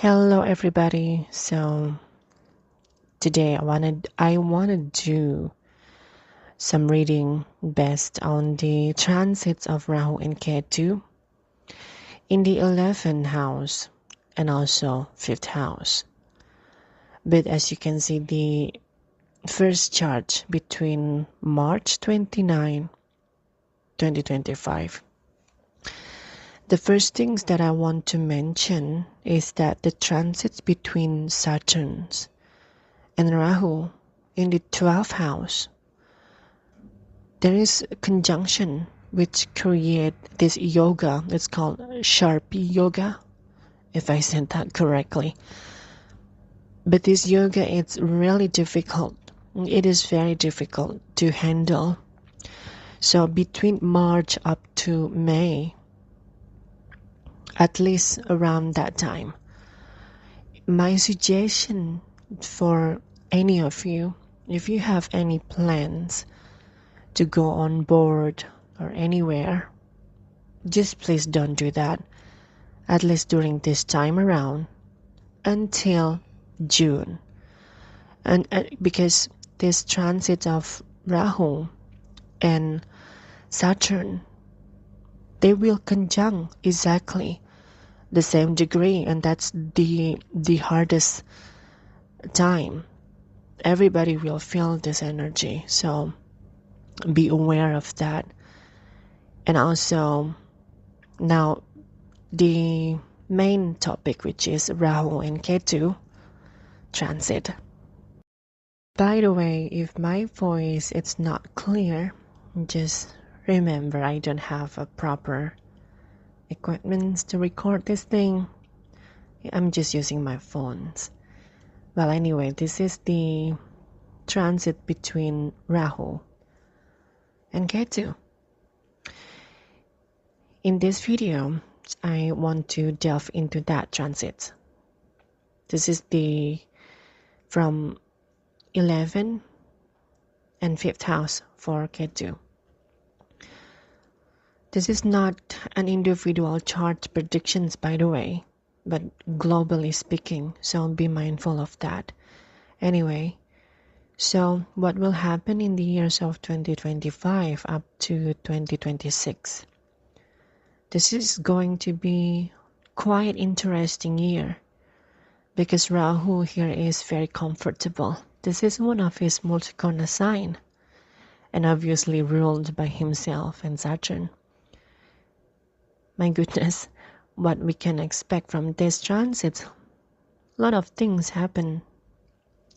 Hello everybody. So today I wanna do some reading based on the transits of Rahu and Ketu in the 11th house and also 5th house. But as you can see, the first chart between March 29, 2025. The first things that I want to mention is that the transits between Saturn's and Rahu in the 12th house, there is a conjunction which create this yoga. It's called Sharpie yoga, if I said that correctly. But this yoga, it's really difficult. It is very difficult to handle. So between March up to May, at least around that time, my suggestion for any of you, if you have any plans to go on board or anywhere, just please don't do that, at least during this time around, until June. And because this transit of Rahu and Saturn, they will conjunct exactly the same degree, and that's the hardest time. Everybody will feel this energy, so be aware of that. And also, now the main topic, which is Rahu and Ketu transit. By the way, if my voice is not clear, just remember I don't have a proper equipment to record this thing. I'm just using my phones. Well, anyway, this is the transit between Rahu and Ketu. In this video, I want to delve into that transit. This is the from 11 and 5th house for Ketu. This is not an individual chart predictions, by the way, but globally speaking, so be mindful of that. Anyway, so what will happen in the years of 2025 up to 2026? This is going to be quite interesting year because Rahu here is very comfortable. This is one of his multicorn sign and obviously ruled by himself and Saturn. My goodness, what we can expect from this transit, a lot of things happen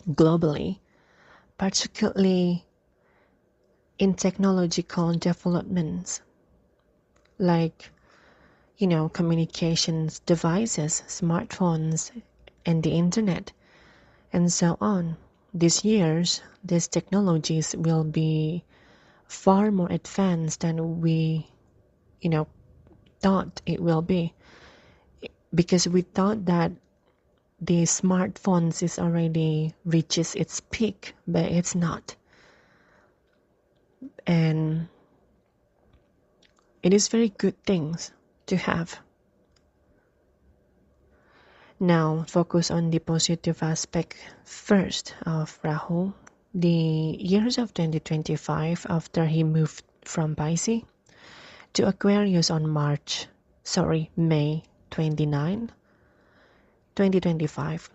globally, particularly in technological developments like communications devices, smartphones, and the internet, and so on. These years, these technologies will be far more advanced than we, thought it will be. Because we thought that the smartphones is already reaches its peak, but it's not. And it is very good things to have. Now, focus on the positive aspect first of Rahu. The years of 2025 after he moved from Pisces to Aquarius on May 29, 2025.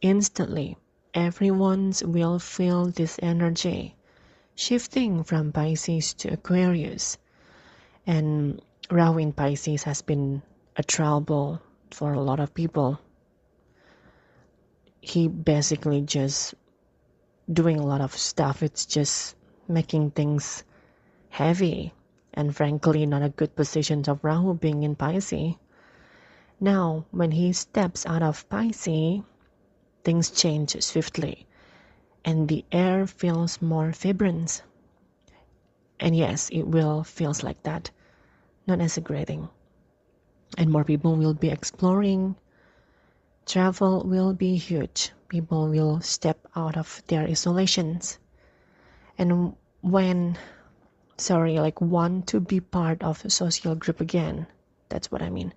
Instantly, everyone will feel this energy shifting from Pisces to Aquarius. And Rahu in Pisces has been a trouble for a lot of people. He basically just doing a lot of stuff. It's just making things heavy and frankly not a good position of Rahu being in Pisces. Now, when he steps out of Pisces, things change swiftly and the air feels more vibrant. And yes, it will feels like that, not as a great thing. And more people will be exploring. Travel will be huge. People will step out of their isolations and want to be part of a social group again. That's what I mean.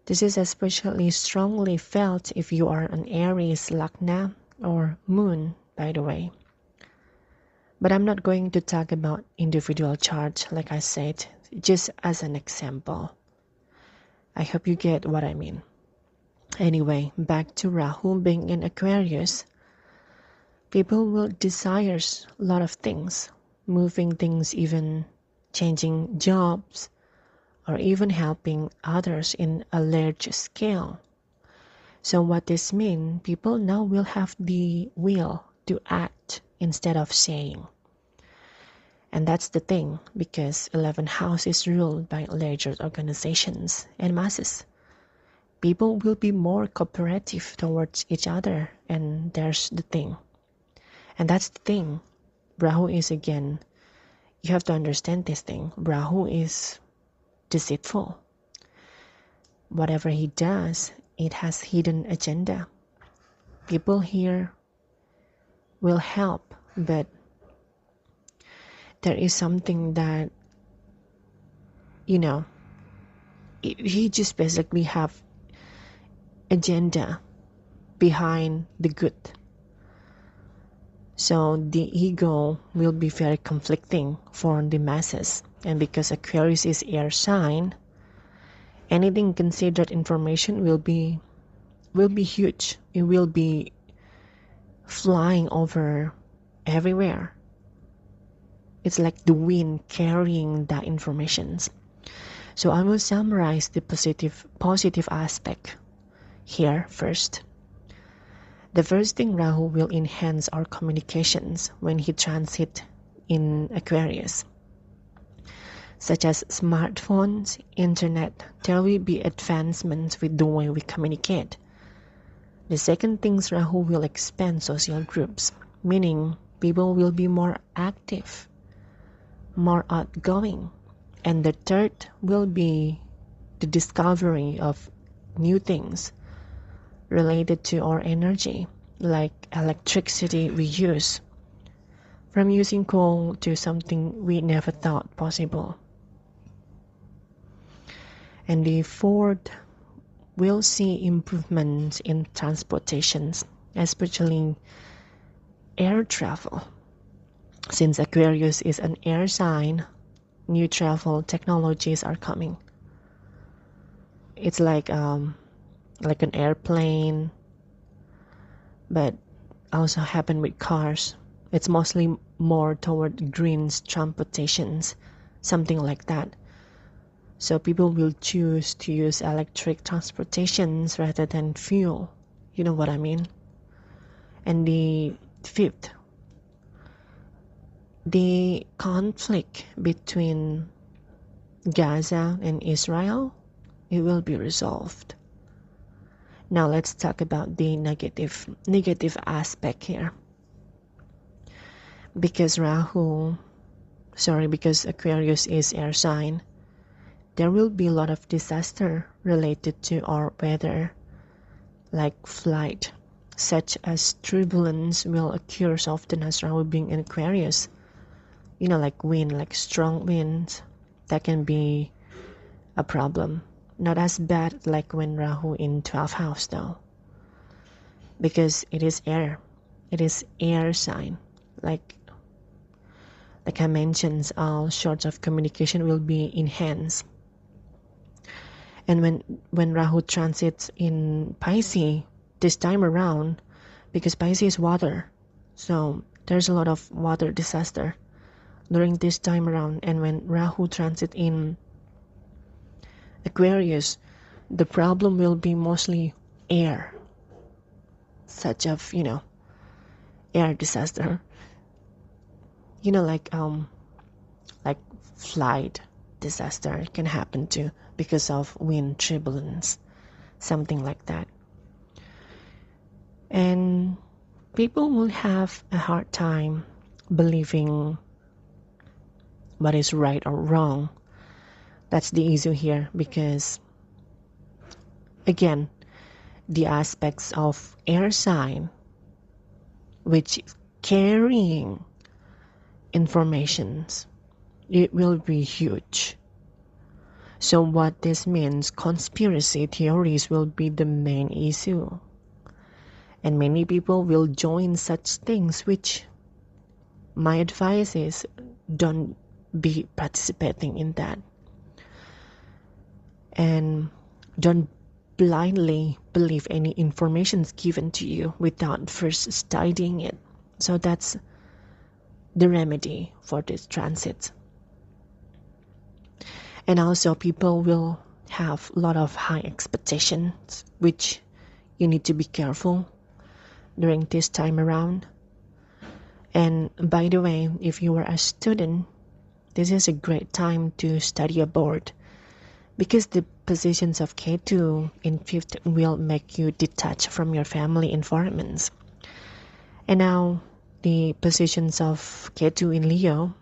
This is especially strongly felt if you are an Aries Lagna or Moon, by the way. But I'm not going to talk about individual charts, like I said, just as an example. I hope you get what I mean. Anyway, back to Rahu being in Aquarius. People will desire a lot of things, moving things, even changing jobs, or even helping others in a large scale. So what this means, people now will have the will to act instead of saying. And that's the thing, because 11th house is ruled by larger organizations and masses. People will be more cooperative towards each other, and there's the thing. And that's the thing. Rahu is, again, you have to understand this thing. Rahu is deceitful. Whatever he does, it has hidden agenda. People here will help, but there is something that, he just basically have agenda behind the good. So the ego will be very conflicting for the masses. And because Aquarius is air sign, anything considered information will be huge. It will be flying over everywhere. It's like the wind carrying that information. So I will summarize the positive aspect here first. The first thing, Rahu will enhance our communications when he transits in Aquarius, such as smartphones, internet. There will be advancements with the way we communicate. The second thing, Rahu will expand social groups, meaning people will be more active, more outgoing. And the third will be the discovery of new things related to our energy, like electricity we use, from using coal to something we never thought possible. And the fourth, we'll see improvements in transportations, especially air travel. Since Aquarius is an air sign, new travel technologies are coming. It's like an airplane, but also happen with cars. It's mostly more toward green transportations, something like that. So people will choose to use electric transportations rather than fuel. You know what I mean? And the fifth, the conflict between Gaza and Israel, it will be resolved. Now let's talk about the negative aspect here. Because Aquarius is air sign, there will be a lot of disaster related to our weather, like flight, such as turbulence will occur often as Rahu being in Aquarius. Like wind, like strong winds, that can be a problem. Not as bad like when Rahu in 12th house though, because it is air. It is air sign. Like I mentioned, all sorts of communication will be enhanced. And when Rahu transits in Pisces this time around, because Pisces is water, so there's a lot of water disaster during this time around. And when Rahu transit in Aquarius, the problem will be mostly air, such of air disaster. Like flight disaster can happen too because of wind turbulence, something like that. And people will have a hard time believing what is right or wrong. That's the issue here, because again, the aspects of air sign, which carrying informations, it will be huge. So what this means, conspiracy theories will be the main issue. And many people will join such things, which my advice is don't be participating in that. And don't blindly believe any information is given to you without first studying it. So that's the remedy for this transit. And also people will have a lot of high expectations, which you need to be careful during this time around. And by the way, if you are a student, this is a great time to study abroad, because the positions of ketu in fifth will make you detach from your family environments. And now the positions of ketu in Leo,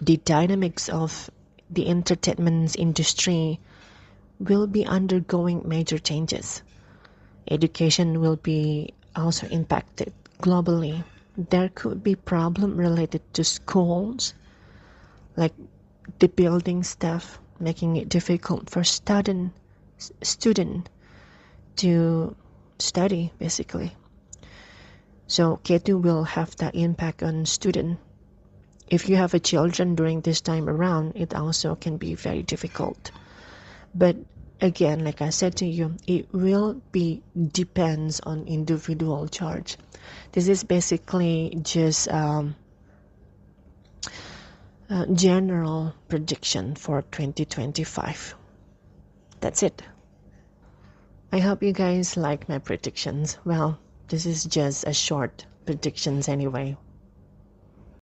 the dynamics of the entertainment industry will be undergoing major changes. Education will be also impacted globally. There could be problem related to schools, like the building staff, making it difficult for student to study, basically. So ketu will have that impact on student. If you have a children during this time around, it also can be very difficult. But again, like I said to you, it will be depends on individual chart. This is basically just general prediction for 2025. That's it. I hope you guys like my predictions. Well, this is just a short predictions anyway.